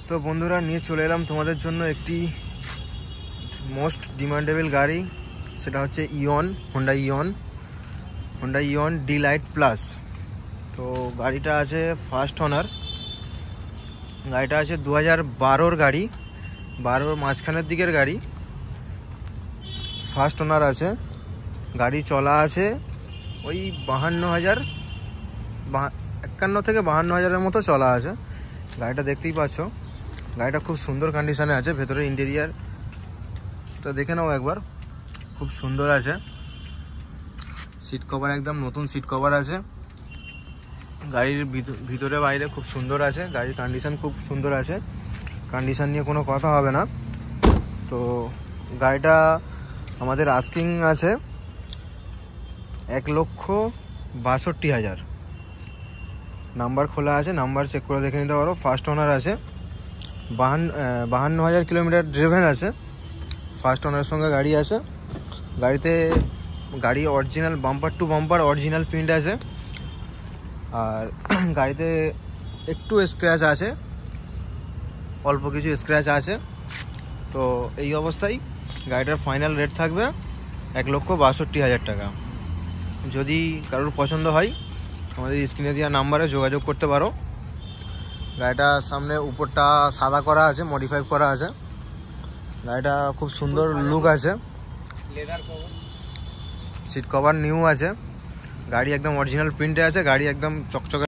তো বন্ধুরা নিয়ে চলে এলাম তোমাদের জন্য একটি মোস্ট ডিমান্ডেবল গাড়ি, সেটা হচ্ছে হোন্ডা ইয়ন ডিলাইট প্লাস। তো গাড়িটা আছে ফার্স্ট ওনার, গাড়িটা আছে 2012-র গাড়ি, 12-র মাঝখানের দিকের গাড়ি, ফার্স্ট ওনার আছে। গাড়ি চলা আছে ওই 52,000, 51 থেকে 52,000-এর মতো চলা আছে। গাড়িটা দেখতেই পাচ্ছ, গাড়িটা খুব সুন্দর কন্ডিশনে আছে। ভেতরে ইন্টেরিয়ার তো দেখে নাও একবার, খুব সুন্দর আছে। সিট কভার একদম নতুন সিট কভার আছে। গাড়ির ভিতরে বাইরে খুব সুন্দর আছে, গাড়ির কন্ডিশন খুব সুন্দর আছে, কন্ডিশন নিয়ে কোনো কথা হবে না। তো গাড়িটা আমাদের আস্কিং আছে 1,62,000। নাম্বার খোলা আছে, নাম্বার চেক করে দেখে নিতে পারো। ফার্স্ট ওনার আছে, 52,000 কিলোমিটার ড্রিভেন আছে। ফার্স্ট ওনারের সঙ্গে গাড়ি আছে। গাড়ি original bumper to bumper original print আছে। আর গাড়িতে একটু স্ক্র্যাচ আছে, অল্প কিছু স্ক্র্যাচ আছে। তো এই অবস্থায় গাড়িটার ফাইনাল রেট থাকবে 1,62,000 টাকা। যদি কারোর পছন্দ হয় আমাদের স্ক্রিনে দেওয়া নাম্বারে যোগাযোগ করতে পারো। গাড়িটার সামনে উপরটা সাদা করা আছে, মডিফাই করা আছে। গাড়িটা খুব সুন্দর লুক আছে, সিট কভার নিউ আছে। গাড়ি একদম অরিজিনাল প্রিন্টে আছে, গাড়ি একদম চকচকে।